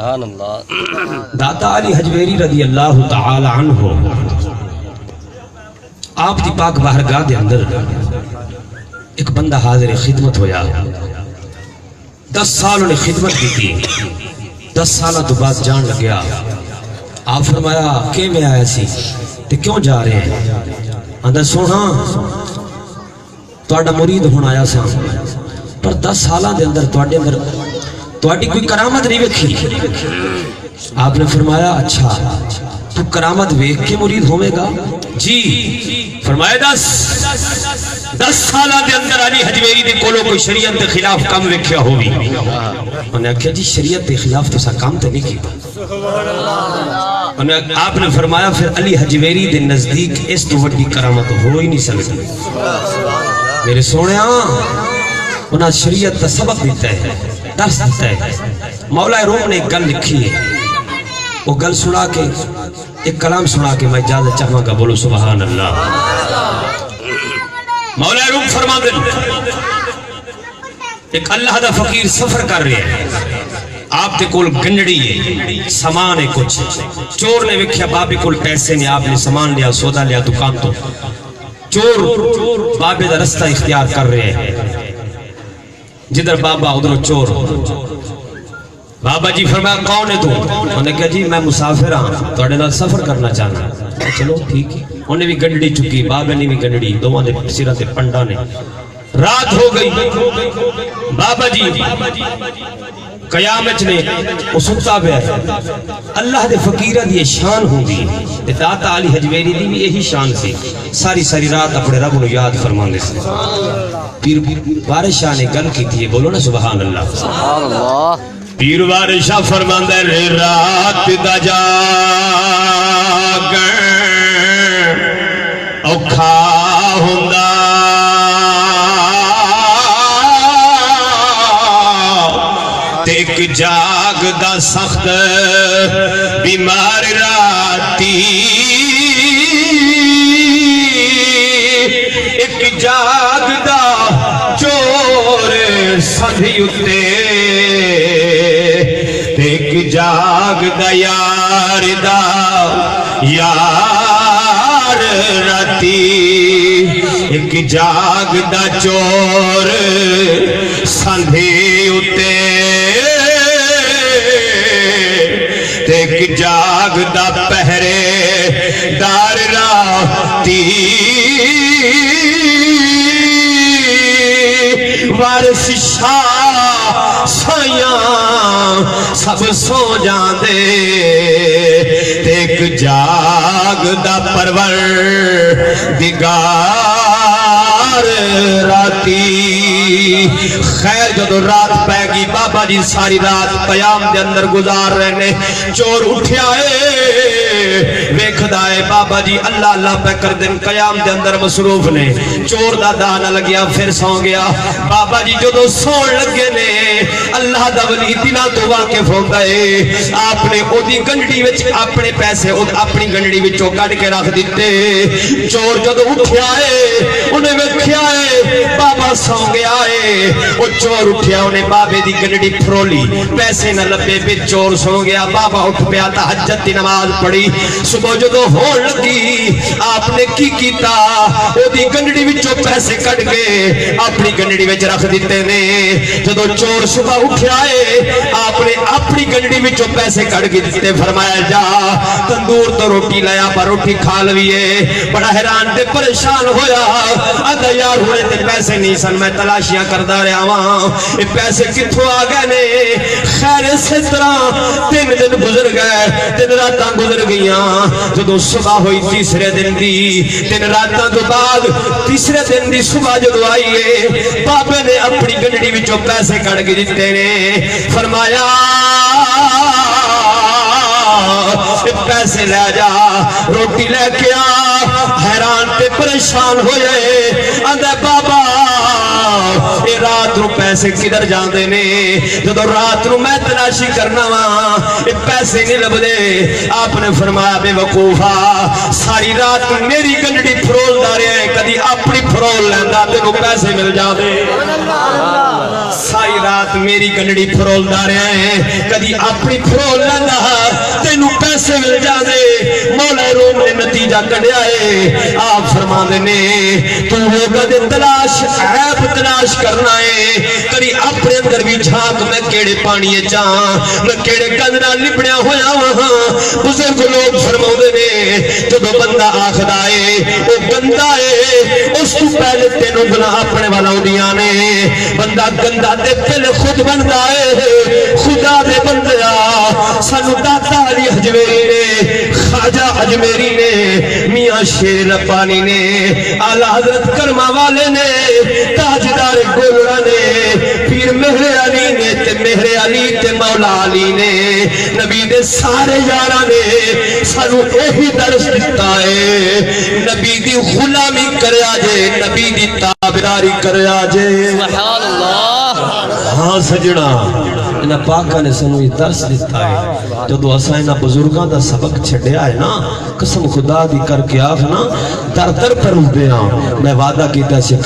سبحان اللہ۔ داتا علی حجویری رضی اللہ تعالی عنہ آپ دی پاک بارگاہ دے اندر ایک بندہ حاضر خدمت ہویا، 10 سال انہیں خدمت کی تھی، 10 سالہ تو بعد جان لگیا۔ آپ فرمایا کہ میں آیا سی تے کیوں جا رہے ہیں؟ اندر سونا تواڈا مرید ہونا آیا سا، پر 10 سالہ دے اندر تواڈی کوئی کرامت نہیں ویکھی۔ آپ نے فرمایا اچھا تو کرامت ویکھ کے مرید ہوئے گا؟ جی۔ فرمایا 10 سالہ دے اندر علی حجویری دے کولو کوئی شریعت دے خلاف کام ویکھیا ہووی؟ انہیں کہا جی شریعت دے خلاف تو سا کام تے نہیں کیتا۔ آپ نے فرمایا پھر علی حجویری دے نزدیک اس تو وڈی کرامت ہو ہی نہیں سکتی۔ میرے سونیا انہیں شریعت تا سبق دیتا ہے، درس دیتا ہے۔ مولا روم نے ایک گل لکھی ہے، وہ گل سنا کے ایک کلام سنا کے میں اجازت چاہوں گا، بولو سبحان اللہ۔ مولا روم فرما دے ایک اللہ دا فقیر سفر کر رہے ہیں، آپ دے کول گنڈڑی ہے، سامان ہے کچھ، چور نے وکھیا بابے کول پیسے نے، آپ نے سامان لیا، سودا لیا دکان تو، چور بابے دا رستہ اختیار کر رہے ہیں، جدھر بابا ادھر چور۔ بابا جی فرمایا کون ہے تو؟ انہوں نے کہا جی میں مسافر ہاں، توڑے نال سفر کرنا چاہنا۔ چلو ٹھیک ہے، انہیں بھی گنڈڑی چکی، بابے نے بھی گنڈڑی، دونوں نے سرہ تے پنڈا نے۔ رات ہو گئی، بابا جی قیامت نے وہ ستا پہ ہے۔ اللہ دے فقیرہ دی شان ہوں گی، داتا علی حجویری دی بھی یہی شان سی، ساری رات اپنے رب نو یاد فرمان دے سے۔ پیر بارشاہ نے گل کی تھی، بولو نا سبحان اللہ۔ پیر بارشاہ فرمان دے رات دا جاگن اوکھا ہوندا، ایک جاگ دا سخت بیمار راتی، ایک جاگ دا چور سندھی اتے، ایک جاگ دا یار راتی، ایک جاگ دا چور سندھی اتے، ایک جاگ دا پہرے دار راتی، وارث شاہ سائیاں سب سو جاندے، ایک جاگ دا پرور دگار راتی۔ خیر جدو رات پہ گی، بابا جی ساری رات قیام دے اندر گزار رہنے، چور اٹھیا ہے، ویکھدا ہے بابا جی اللہ اللہ پہ کر دن، قیام دے اندر مصروف نے، چور دا دانا لگیا پھر سو گیا۔ بابا جی جدو سون لگے نے، اللہ دا ولی دنہ تو واقف ہو گئے، آپ نے او دی گنڈی وچ اپنے پیسے اپنی گنڈی وچوں کٹ کے رکھ دیتے۔ چور جدو اٹھیا ہے، انہیں ویکھیا ہے بابا سو گیا ہے، وہ چور اٹھیا، انہیں بابے دی گنڈی پھرولی، پیسے نہ لبے پہ چور سو گیا۔ بابا اٹھ پیا، تہجد دی نماز پڑھی، صبح جدو ہون لگی آپ نے کی کیتا، او دی گنڈی وچوں پیسے کٹ کے اپنی گنڈی وچ رکھ دیتے نے۔ جدو چور صبح اٹھیا ہے، آپ نے اپنی گنڈی وچوں پیسے کٹ کے دیتے، فرمایا جا تندور تو روٹی لایا، پر روٹی کھا لویے۔ بڑا حیران تے پریشان ہویا، آدھا یار ہوئے تے پیسے نہیں سن، میں تلاشیاں کردہ رہا وہاں، یہ پیسے کتھوں آ گئے نے؟ خیر اسی طرح 3 دن گزر گئے، 3 راتاں گزر گئیاں۔ جدو صبح ہوئی تیسرے دن دی، 3 راتاں تو بعد تیسرے دن دی صبح جدو آئیے، بابے نے اپنی گنڈی وچوں پیسے کٹ کے دیتے نے، فرمایا پیسے لے جا، روٹی لے کے آ۔ حیران تے پریشان ہوئے، آندھے بابا اے رات رو پیسے کدھر جاندے نے جدو رات نو میں تلاشی کرنا وا پیسے نہیں لبدے آپ نے فرمایا بے وقوفا ساری رات میری گنڈی فرولدا رہیا ہے کدی اپنی فرول لیندا تینوں پیسے مل جاندے ساری رات میری گنڈی فرولدا رہیا ہے کدی اپنی فرول لیندا تینوں پیسے مل جاندے مولا روم نے نتیجہ کڈیا ہے آپ فرماندے نے تو وہ کدے تلاش عیب تلاش کرنا ہے کدی اپنے اندر بھی جھانک میں کیڑے پانی چاں میں کیڑے گند نال لپڑیا ہویا وہاں بزرگ لوگ فرماندے نے جدو بندہ آکھدا ہے او گندا ہے اس تو پہلے تینوں گناہ اپنے والا ہوندیاں نے بندہ گندا تے پہلے خود بندا ہے خدا دے بندیا سانو داتا علی حجویری نے خواجہ اجمیری نے میاں شیر ربانی نے اعلی حضرت کرما والے نے تاجدار گولڑا نے پیر مہر علی نے تے مہر علی تے مولا علی نے نبی دے سارے یاراں نے سانو یہی درس دیتا ہے نبی دی غلامی کریا جے نبی دی تابعداری کریا جے سبحان اللہ ہاں سجنا انہاں پاکاں نے سانو یہ درس دیتا ہے جدو اساں انہاں بزرگاں دا سبق چھڈیا ہے نا قسم خدا دی کر کے آکھنا در در پر اٹھدے ہاں میں وعدہ کیتا سی